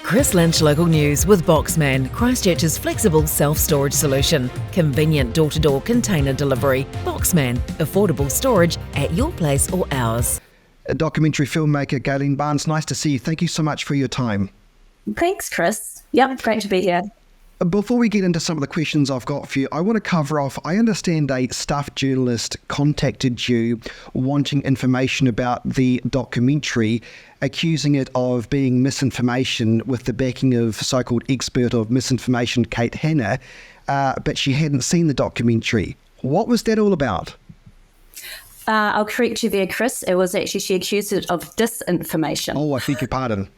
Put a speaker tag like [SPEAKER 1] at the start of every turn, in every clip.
[SPEAKER 1] Chris Lynch Local News with Boxman, Christchurch's flexible self-storage solution. Convenient door-to-door container delivery. Boxman, affordable storage at your place or ours.
[SPEAKER 2] Documentary filmmaker Gaylene Barnes, nice to see you. Thank you so much for your time.
[SPEAKER 3] Thanks, Chris. Yep, great to be here.
[SPEAKER 2] Before we get into some of the questions I've got for you, I want to cover off, I understand a staff journalist contacted you wanting information about the documentary, accusing it of being misinformation with the backing of so-called expert of misinformation, Kate Hanna, but she hadn't seen the documentary. What was that all about?
[SPEAKER 3] I'll correct you there, Chris. It was actually, she accused it of disinformation.
[SPEAKER 2] Oh, I beg your pardon.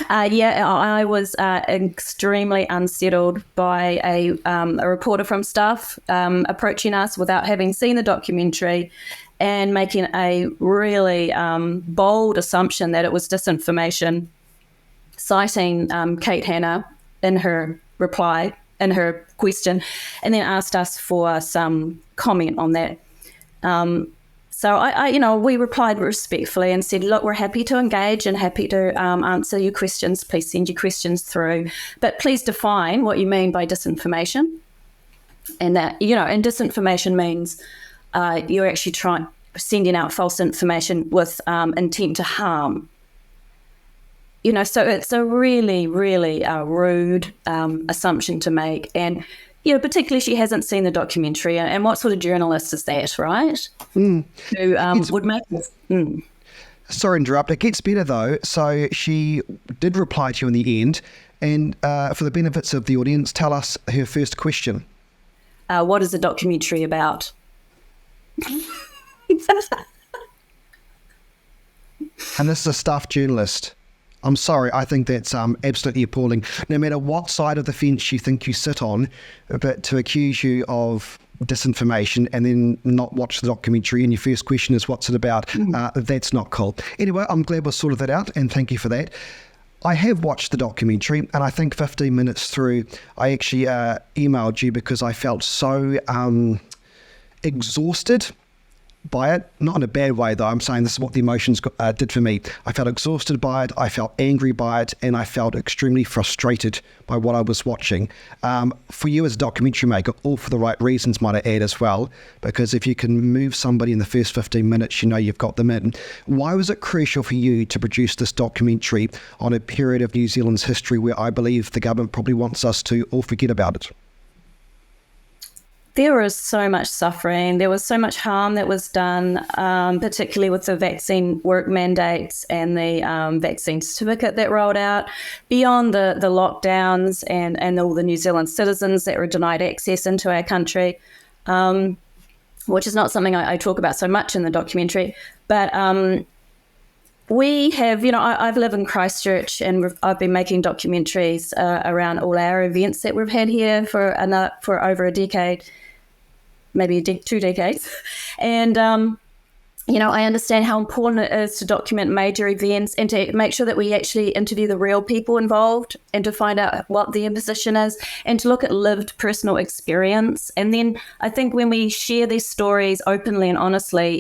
[SPEAKER 3] I was extremely unsettled by a reporter from staff approaching us without having seen the documentary and making a really bold assumption that it was disinformation, citing Kate Hanna in her reply, in her question, and then asked us for some comment on that. So we replied respectfully and said, look, we're happy to engage and happy to answer your questions. Please send your questions through, but please define what you mean by disinformation. And that, and disinformation means you're actually sending out false information with intent to harm. So it's a really, really rude assumption to make. And particularly she hasn't seen the documentary, and what sort of journalist is that, right? Who would make this?
[SPEAKER 2] Sorry to interrupt. It gets better though. So she did reply to you in the end, and for the benefits of the audience, tell us her first question.
[SPEAKER 3] What is the documentary about?
[SPEAKER 2] And this is a staff journalist. I'm sorry, I think that's absolutely appalling. No matter what side of the fence you think you sit on, but to accuse you of disinformation and then not watch the documentary and your first question is what's it about, that's not cool. Anyway, I'm glad we sorted that out, and thank you for that. I have watched the documentary, and I think 15 minutes through, I actually emailed you because I felt so exhausted by it, not in a bad way though. I'm saying this is what the emotions did for me. I felt exhausted by it, I felt angry by it, and I felt extremely frustrated by what I was watching. For you as a documentary maker, all for the right reasons, might I add as well, because if you can move somebody in the first 15 minutes, you've got them in. Why was it crucial for you to produce this documentary on a period of New Zealand's history where I believe the government probably wants us to all forget about it?
[SPEAKER 3] There was so much suffering. There was so much harm that was done, particularly with the vaccine work mandates and the vaccine certificate that rolled out, beyond the lockdowns and all the New Zealand citizens that were denied access into our country, which is not something I talk about so much in the documentary. But we have, I've lived in Christchurch, and I've been making documentaries around all our events that we've had here for over a decade. Maybe 2 decades. And, I understand how important it is to document major events and to make sure that we actually interview the real people involved and to find out what their position is and to look at lived personal experience. And then I think when we share these stories openly and honestly,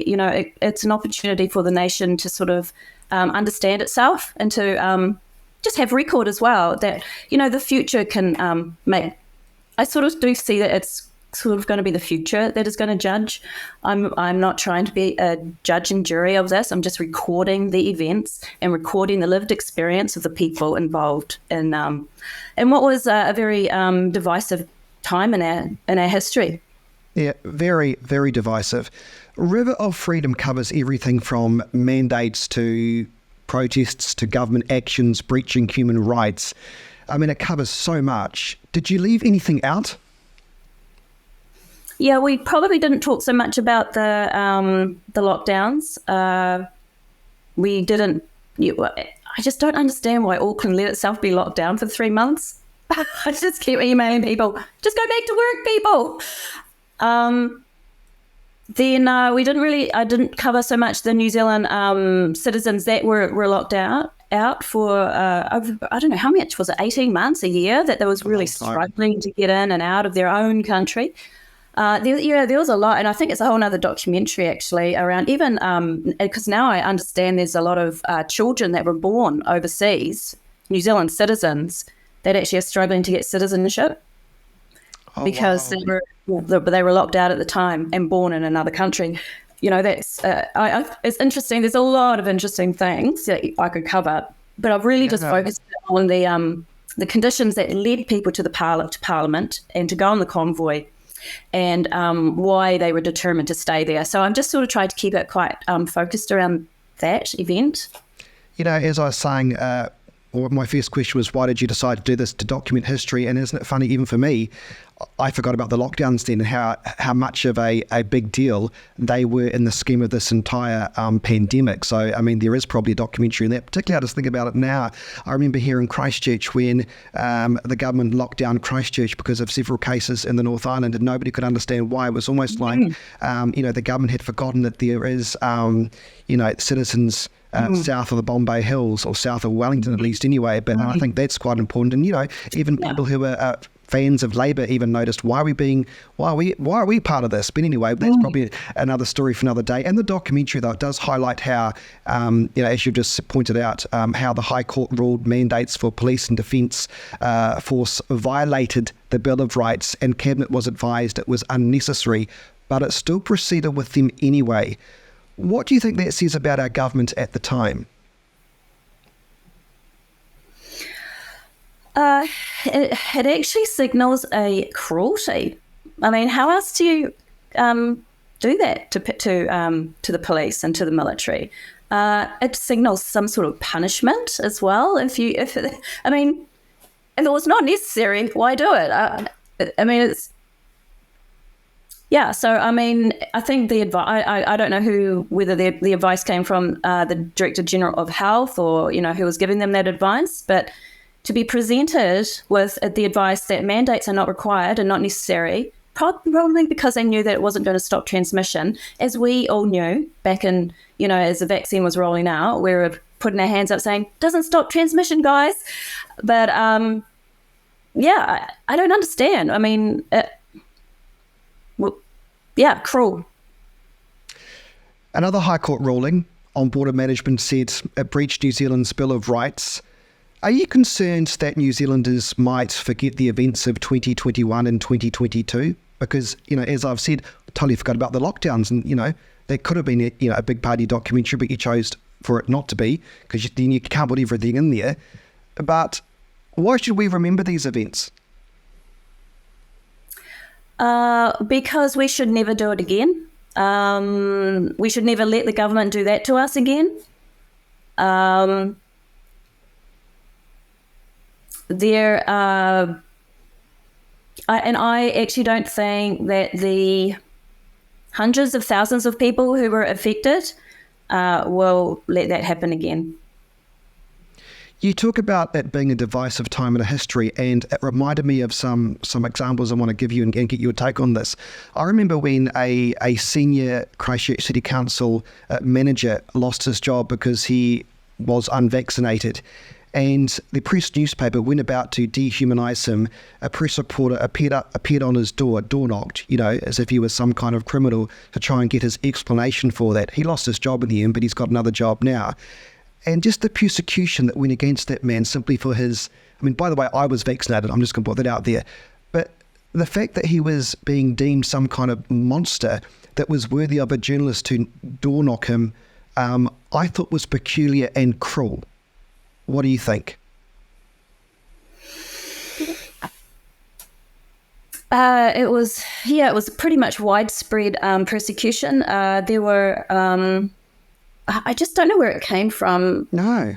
[SPEAKER 3] it's an opportunity for the nation to sort of understand itself and to just have record as well that, the future can make. I sort of do see that it's sort of going to be the future that is going to judge. I'm not trying to be a judge and jury of this. I'm just recording the events and recording the lived experience of the people involved in what was a very divisive time in our history.
[SPEAKER 2] Yeah, very, very divisive. River of Freedom covers everything from mandates to protests to government actions breaching human rights. I mean, it covers so much. Did you leave anything out?
[SPEAKER 3] Yeah, we probably didn't talk so much about the lockdowns. We didn't. I just don't understand why Auckland let itself be locked down for 3 months. I just keep emailing people, just go back to work, people. Then I didn't cover so much the New Zealand citizens that were locked out for, I don't know, how much was it, 18 months, a year, that they was really struggling to get in and out of their own country. There was a lot, and I think it's a whole other documentary actually around even because now I understand there's a lot of children that were born overseas New Zealand citizens that actually are struggling to get citizenship because they were locked out at the time and born in another country. That's it's interesting. There's a lot of interesting things that I could cover, but I've really just focused on the conditions that led people to Parliament and to go on the convoy, and why they were determined to stay there. So I'm just sort of tried to keep it quite focused around that event.
[SPEAKER 2] As I was saying, my first question was, why did you decide to do this, to document history? And isn't it funny, even for me, I forgot about the lockdowns then and how much of a big deal they were in the scheme of this entire pandemic. So, I mean, there is probably a documentary in that. Particularly, I just think about it now. I remember here in Christchurch when the government locked down Christchurch because of several cases in the North Island, and nobody could understand why. It was almost like, the government had forgotten that there is, citizens south of the Bombay Hills, or south of Wellington at least anyway. But I think that's quite important. And, even people who are fans of Labour even noticed, why are we part of this? But anyway, that's probably another story for another day. And the documentary, though, it does highlight how, as you've just pointed out, how the High Court ruled mandates for police and defence force violated the Bill of Rights, and Cabinet was advised it was unnecessary, but it still proceeded with them anyway. What do you think that says about our government at the time?
[SPEAKER 3] It actually signals a cruelty. I mean, how else do you do that to the police and to the military? It signals some sort of punishment as well. If it was not necessary, why do it? So, I think the advice, I don't know whether the advice came from the Director General of Health or, who was giving them that advice, but to be presented with the advice that mandates are not required and not necessary, probably because they knew that it wasn't going to stop transmission, as we all knew back in, as the vaccine was rolling out, we were putting our hands up saying, doesn't stop transmission, guys. But, I don't understand. Cruel.
[SPEAKER 2] Another High Court ruling on border management said it breached New Zealand's Bill of Rights. Are you concerned that New Zealanders might forget the events of 2021 and 2022? Because, as I've said, I totally forgot about the lockdowns, and, there could have been a big party documentary, but you chose for it not to be, because then you can't put everything in there. But why should we remember these events?
[SPEAKER 3] Because we should never do it again. We should never let the government do that to us again. I actually don't think that the hundreds of thousands of people who were affected will let that happen again.
[SPEAKER 2] You talk about it being a divisive time in a history, and it reminded me of some examples I want to give you and get your take on this. I remember when a senior Christchurch City Council manager lost his job because he was unvaccinated, and the press newspaper went about to dehumanise him. A press reporter appeared on his door knocked, as if he was some kind of criminal, to try and get his explanation for that. He lost his job in the end, but he's got another job now. And just the persecution that went against that man simply for his... by the way, I was vaccinated. I'm just going to put that out there. But the fact that he was being deemed some kind of monster that was worthy of a journalist to door knock him, I thought was peculiar and cruel. What do you think?
[SPEAKER 3] It was pretty much widespread persecution. There were... I just don't know where it came from.
[SPEAKER 2] No.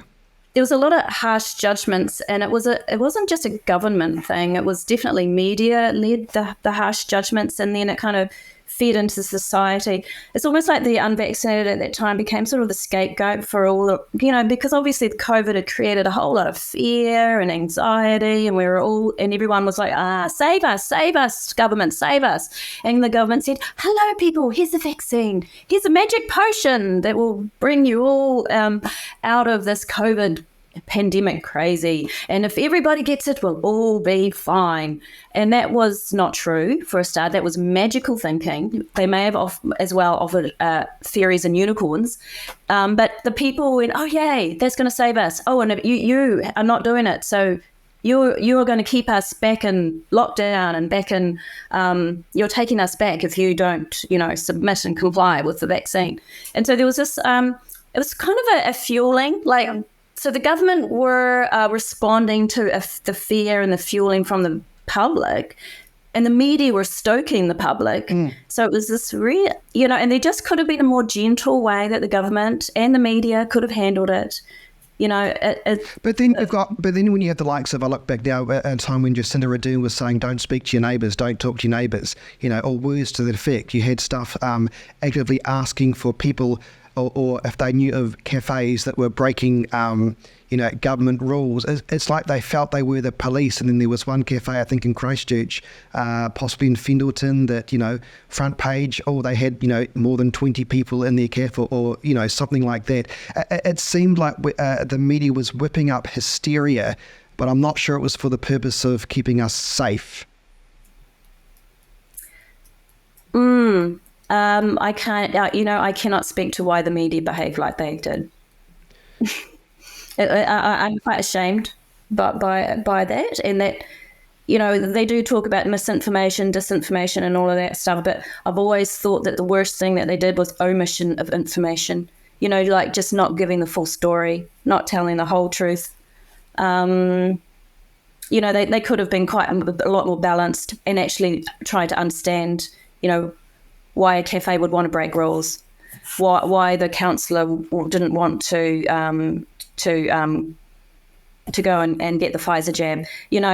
[SPEAKER 3] There was a lot of harsh judgments, and it wasn't just a government thing. It was definitely media led the harsh judgments, and then it kind of fed into society. It's almost like the unvaccinated at that time became sort of the scapegoat for all the, because obviously the COVID had created a whole lot of fear and anxiety, and and everyone was like, save us, government, save us. And the government said, hello people, here's the vaccine. Here's a magic potion that will bring you all out of this COVID pandemic crazy, and if everybody gets it, we'll all be fine. And that was not true for a start. That was magical thinking. They may have as well offered fairies and unicorns, but the people went, oh yay, that's going to save us. Oh, and if you are not doing it, so you're going to keep us back in lockdown and back in, you're taking us back if you don't, submit and comply with the vaccine. And so there was this, it was kind of a fueling, so the government were responding to the fear and the fueling from the public, and the media were stoking the public. So it was this real, and there just could have been a more gentle way that the government and the media could have handled it. But then when you have the likes of, I look back now at a time when Jacinda Ardern was saying, don't speak to your neighbours, don't talk to your neighbours, or words to that effect. You had stuff actively asking for people, or if they knew of cafes that were breaking, government rules. It's like they felt they were the police. And then there was one cafe, I think in Christchurch, possibly in Fendleton, that, front page, they had, more than 20 people in their cafe, or something like that. It seemed like the media was whipping up hysteria, but I'm not sure it was for the purpose of keeping us safe. I can't, I cannot speak to why the media behaved like they did. I'm quite ashamed by that, and that, they do talk about misinformation, disinformation, and all of that stuff, but I've always thought that the worst thing that they did was omission of information, just not giving the full story, not telling the whole truth. They could have been quite a lot more balanced and actually try to understand, why a cafe would want to break rules, why the councillor didn't want to go and get the Pfizer jab,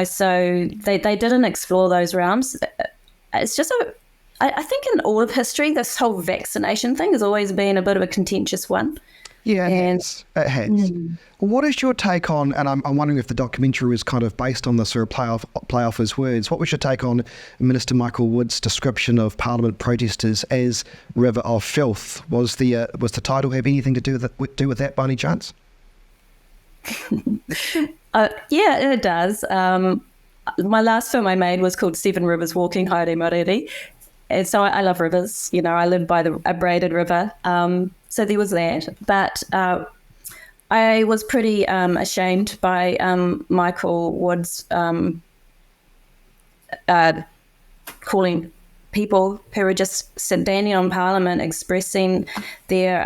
[SPEAKER 3] so they didn't explore those realms. It's just I think in all of history, this whole vaccination thing has always been a bit of a contentious one.
[SPEAKER 2] Yeah, it has. What is your take on, and I'm wondering if the documentary was kind of based on this or play off his words, what was your take on Minister Michael Wood's description of Parliament protesters as river of filth? Was the title have anything to do with that by any chance?
[SPEAKER 3] Yeah, it does. My last film I made was called Seven Rivers Walking, Haere Mariri. And so I love rivers. I live by a braided river. So there was that. But I was pretty ashamed by Michael Wood's calling people who were just standing on Parliament expressing their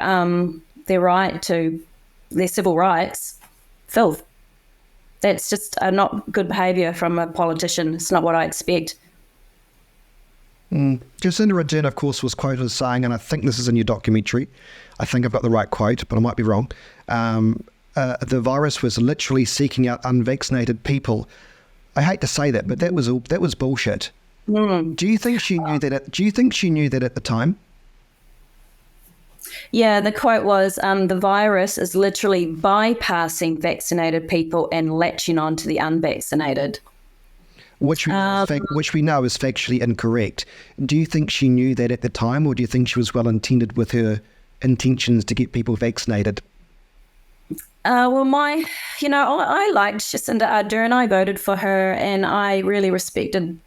[SPEAKER 3] right to their civil rights filth. That's just not good behaviour from a politician. It's not what I expect.
[SPEAKER 2] Jacinda Ardern, of course, was quoted as saying, and I think this is in your documentary, I think I've got the right quote, but I might be wrong, the virus was literally seeking out unvaccinated people. I hate to say that, but that was bullshit. Do you think she knew that at the time?
[SPEAKER 3] Yeah, the quote was, the virus is literally bypassing vaccinated people and latching on to the unvaccinated.
[SPEAKER 2] Which we know is factually incorrect. Do you think she knew that at the time, or do you think she was well intended with her intentions to get people vaccinated?
[SPEAKER 3] I liked Jacinda Ardern. I voted for her, and I really respected,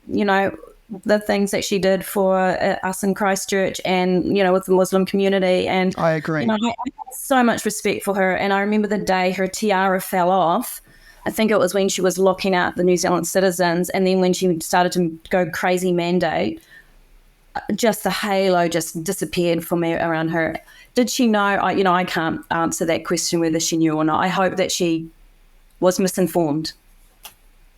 [SPEAKER 3] the things that she did for us in Christchurch and, with the Muslim community. And
[SPEAKER 2] I agree.
[SPEAKER 3] I had so much respect for her. And I remember the day her tiara fell off. I think it was when she was locking out the New Zealand citizens, and then when she started to go crazy mandate, just the halo just disappeared for me around her. Did she know? I can't answer that question whether she knew or not. I hope that she was misinformed.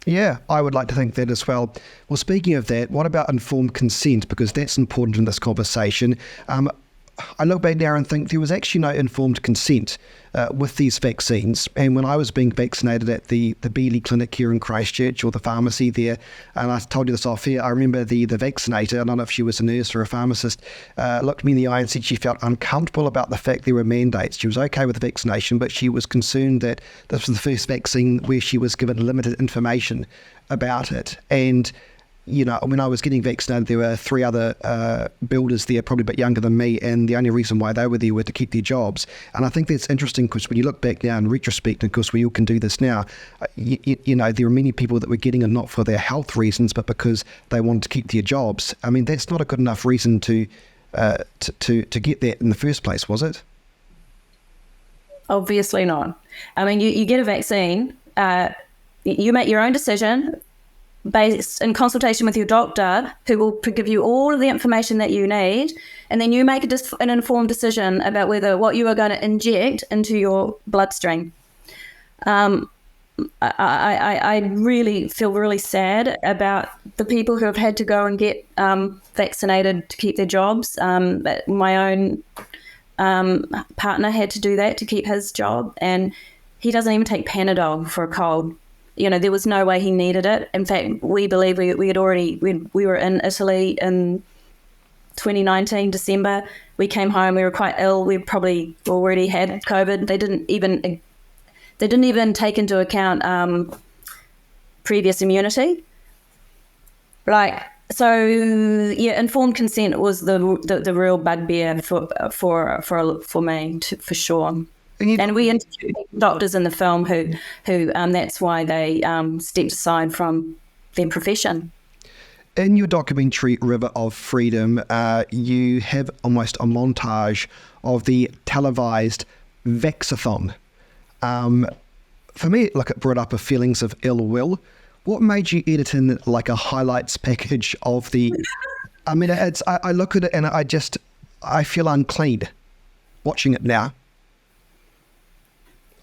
[SPEAKER 2] Yeah, I would like to think that as well. Well, speaking of that, what about informed consent? Because that's important in this conversation. I look back now and think there was actually no informed consent with these vaccines. And when I was being vaccinated at the Beeley Clinic here in Christchurch, or the pharmacy there, and I told you this off here, I remember the vaccinator, I don't know if she was a nurse or a pharmacist, looked me in the eye and said she felt uncomfortable about the fact there were mandates. She was okay with the vaccination, but she was concerned that this was the first vaccine where she was given limited information about it. And when I was getting vaccinated, there were 3 other builders there, probably a bit younger than me, and the only reason why they were there were to keep their jobs. And I think that's interesting because when you look back now in retrospect, and of course we all can do this now, there are many people that were getting it not for their health reasons, but because they wanted to keep their jobs. I mean, that's not a good enough reason to get that in the first place, was it?
[SPEAKER 3] Obviously not. I mean, you get a vaccine, you make your own decision based in consultation with your doctor, who will give you all of the information that you need, and then you make an informed decision about what you are going to inject into your bloodstream. I really feel really sad about the people who have had to go and get vaccinated to keep their jobs. My own partner had to do that to keep his job, and he doesn't even take Panadol for a cold. There was no way he needed it. In fact, we believe we were in Italy in 2019, December. We came home, we were quite ill. We probably already had COVID. They didn't even take into account previous immunity. Informed consent was the real bugbear for me, for sure. And we interviewed doctors in the film who that's why they stepped aside from their profession.
[SPEAKER 2] In your documentary River of Freedom, you have almost a montage of the televised Vaxathon. For me, it brought up feelings of ill will. What made you edit in like a highlights package of the? I mean, I look at it and I feel unclean watching it now.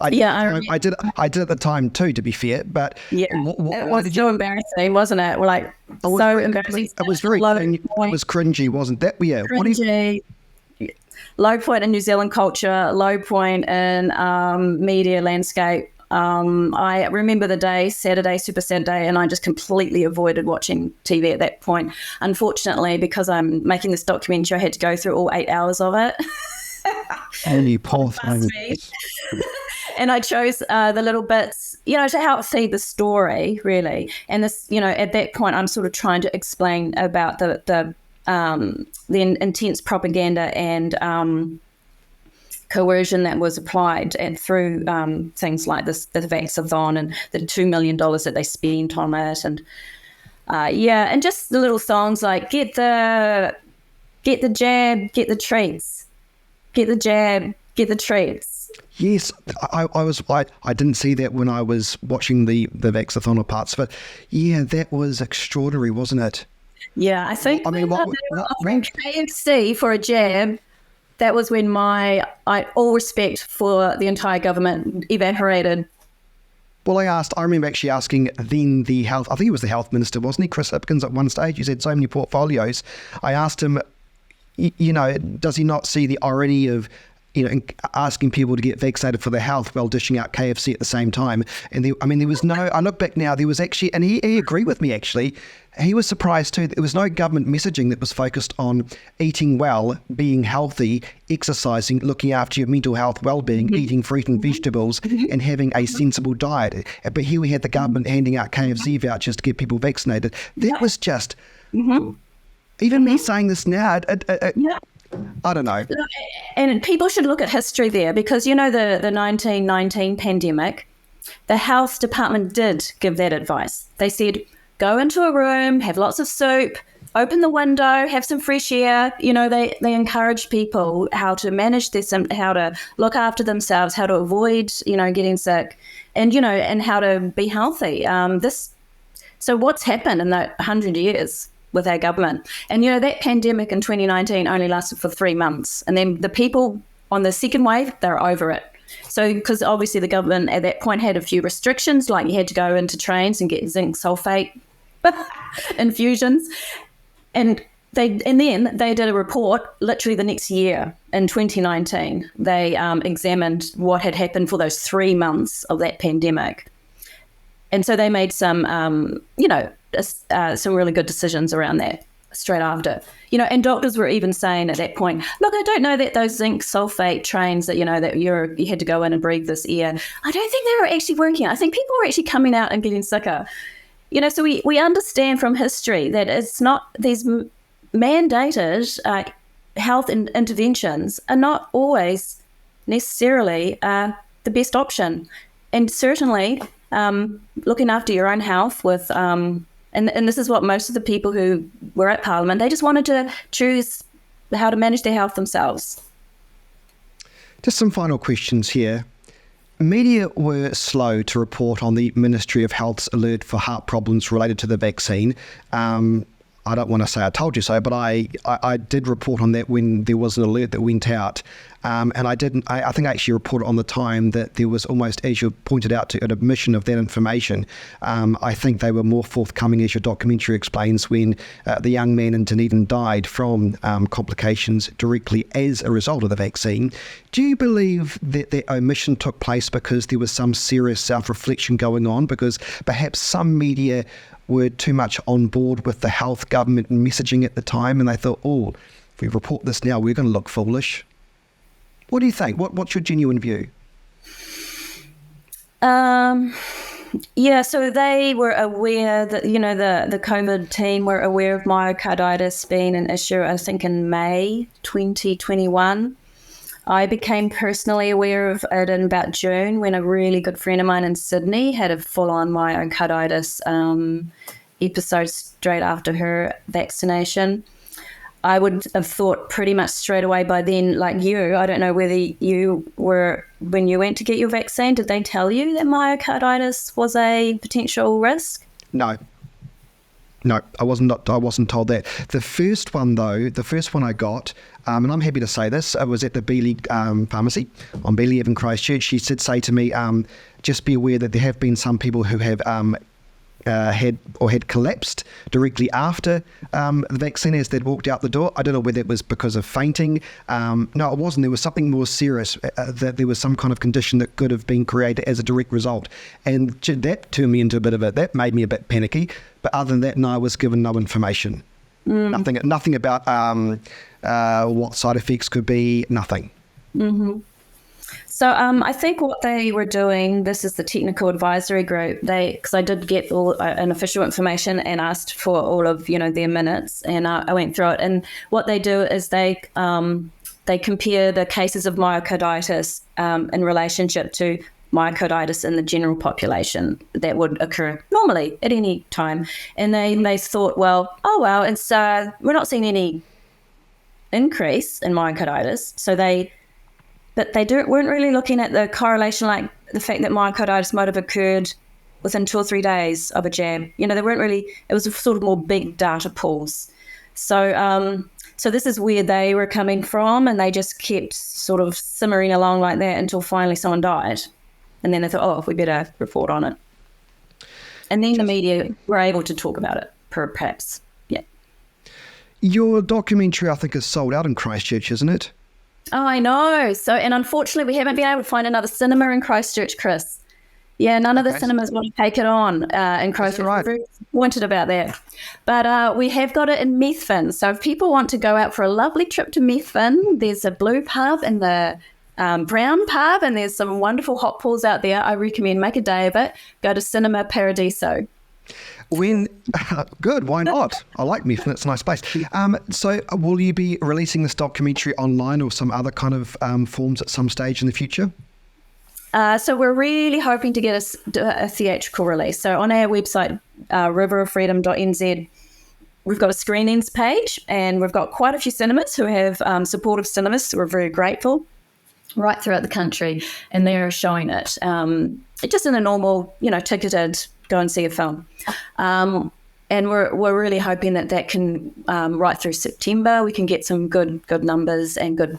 [SPEAKER 2] I did at the time too, to be fair. But
[SPEAKER 3] yeah, it was so embarrassing, wasn't it? So embarrassing.
[SPEAKER 2] It was very it was cringy, wasn't that? Yeah.
[SPEAKER 3] Cringy. Low point in New Zealand culture, low point in media landscape. I remember the day, Saturday, Super Saturday, and I just completely avoided watching TV at that point. Unfortunately, because I'm making this documentary, I had to go through all 8 hours of it.
[SPEAKER 2] And you poor thing.
[SPEAKER 3] And I chose the little bits, to help feed the story, really. And this, at that point, I'm sort of trying to explain about the intense propaganda and coercion that was applied and through things like the Vaxathon and the $2 million that they spent on it, and and just the little songs like get the jab, get the treats, get the jab, get the treats.
[SPEAKER 2] Yes, I didn't see that when I was watching the Vaxathon or parts of it. Yeah, that was extraordinary, wasn't it?
[SPEAKER 3] Yeah, I think. I mean, KFC for a jab. That was when all respect for the entire government evaporated.
[SPEAKER 2] Well, I remember actually asking then I think he was the health minister, wasn't he, Chris Hipkins, at one stage? He said so many portfolios. I asked him, does he not see the irony of, asking people to get vaccinated for their health while dishing out KFC at the same time? And there was no, I look back now, there was actually, and he agreed with me actually, he was surprised too, there was no government messaging that was focused on eating well, being healthy, exercising, looking after your mental health, well-being, eating fruit and vegetables, and having a sensible diet. But here we had the government handing out KFC vouchers to get people vaccinated. That was just, even me saying this now, I don't know.
[SPEAKER 3] And people should look at history there because, the 1919 pandemic, the health department did give that advice. They said, go into a room, have lots of soup, open the window, have some fresh air. They encouraged people how to manage how to look after themselves, how to avoid, getting sick and, and how to be healthy. So what's happened in that 100 years? With our government. And, that pandemic in 2019 only lasted for 3 months. And then the people on the second wave, they're over it. So, because obviously the government at that point had a few restrictions, like you had to go into trains and get zinc sulfate infusions. And then they did a report literally the next year in 2019. They examined what had happened for those 3 months of that pandemic. And so they made some, some really good decisions around that straight after. And doctors were even saying at that point, look, I don't know that those zinc sulfate trains that, that you had to go in and breathe this air, I don't think they were actually working. I think people were actually coming out and getting sicker. So we understand from history that it's not these mandated health interventions are not always necessarily the best option. And certainly looking after your own health with, and this is what most of the people who were at Parliament, they just wanted to choose how to manage their health themselves.
[SPEAKER 2] Just some final questions here. Media were slow to report on the Ministry of Health's alert for heart problems related to the vaccine. I don't want to say I told you so, but I did report on that when there was an alert that went out. And I think I actually reported on the time that there was almost, as you pointed out, to an omission of that information. I think they were more forthcoming, as your documentary explains, when the young man in Dunedin died from complications directly as a result of the vaccine. Do you believe that that omission took place because there was some serious self-reflection going on? Because perhaps some media were too much on board with the health government messaging at the time, and they thought, if we report this now, we're going to look foolish. What do you think? What's your genuine view?
[SPEAKER 3] So they were aware that, the COVID team were aware of myocarditis being an issue, I think, in May 2021. I became personally aware of it in about June when a really good friend of mine in Sydney had a full-on myocarditis episode straight after her vaccination. I would have thought pretty much straight away by then, like you, I don't know whether you were, when you went to get your vaccine, did they tell you that myocarditis was a potential risk?
[SPEAKER 2] No, I wasn't told that. The first one I got, and I'm happy to say this, it was at the Beeley pharmacy on Beeley Ave in Christchurch. She did say to me, just be aware that there have been some people who have had collapsed directly after the vaccine as they'd walked out the door. I don't know whether it was because of fainting. No, it wasn't. There was something more serious, that there was some kind of condition that could have been created as a direct result. And that turned me into that made me a bit panicky. But other than that, no, I was given no information. Nothing about what side effects could be, nothing.
[SPEAKER 3] Mm-hmm. So I think what they were doing, this is the technical advisory group, because I did get all an official information and asked for all of, their minutes, and I went through it. And what they do is they compare the cases of myocarditis in relationship to myocarditis in the general population that would occur normally at any time. And they thought, it's we're not seeing any increase in myocarditis. But they weren't really looking at the correlation, like the fact that myocarditis might have occurred within 2 or 3 days of a jab. They weren't really, it was sort of more big data pools. So this is where they were coming from, and they just kept sort of simmering along like that until finally someone died. And then they thought, we better report on it. And then the media were able to talk about it, perhaps. Yeah.
[SPEAKER 2] Your documentary, I think, is sold out in Christchurch, isn't it?
[SPEAKER 3] Oh, I know. So, and unfortunately, we haven't been able to find another cinema in Christchurch, Chris. Yeah, none of the cinemas want to take it on in Christchurch.
[SPEAKER 2] Right.
[SPEAKER 3] We're very disappointed about that. But we have got it in Methven. So if people want to go out for a lovely trip to Methven, there's a blue pub and the brown pub, and there's some wonderful hot pools out there. I recommend make a day of it. Go to Cinema Paradiso.
[SPEAKER 2] Good, why not? I like Methven, it's a nice place. So will you be releasing this documentary online or some other kind of forms at some stage in the future?
[SPEAKER 3] So we're really hoping to get a theatrical release. So on our website, riveroffreedom.nz, we've got a screenings page, and we've got quite a few cinemas who have supportive cinemas, so we're very grateful, right throughout the country, and they're showing it. Just in a normal, ticketed go and see a film. And we're really hoping that can, right through September, we can get some good numbers and good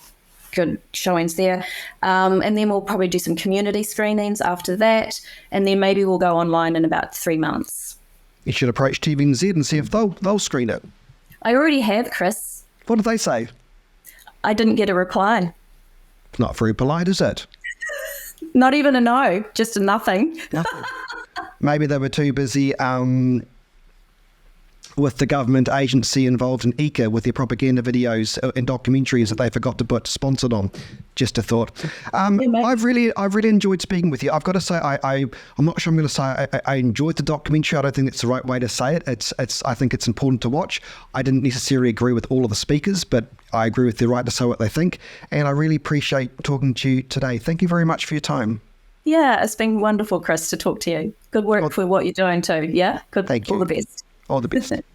[SPEAKER 3] showings there. And then we'll probably do some community screenings after that. And then maybe we'll go online in about 3 months.
[SPEAKER 2] You should approach TVNZ and see if they'll screen it.
[SPEAKER 3] I already have, Chris.
[SPEAKER 2] What did they say? I
[SPEAKER 3] didn't get a reply.
[SPEAKER 2] Not very polite, is it?
[SPEAKER 3] Not even a no, just a nothing.
[SPEAKER 2] Nothing. Maybe they were too busy with the government agency involved in ECA with their propaganda videos and documentaries that they forgot to put sponsored on. Just a thought. I've really enjoyed speaking with you. I've got to say, I'm not sure I'm going to say I enjoyed the documentary. I don't think it's the right way to say it. I think it's important to watch. I didn't necessarily agree with all of the speakers, but I agree with their right to say what they think. And I really appreciate talking to you today. Thank you very much for your time.
[SPEAKER 3] Yeah, it's been wonderful, Chris, to talk to you. Good work for what you're doing too. Yeah, good.
[SPEAKER 2] Thank you.
[SPEAKER 3] All the best.
[SPEAKER 2] All the best.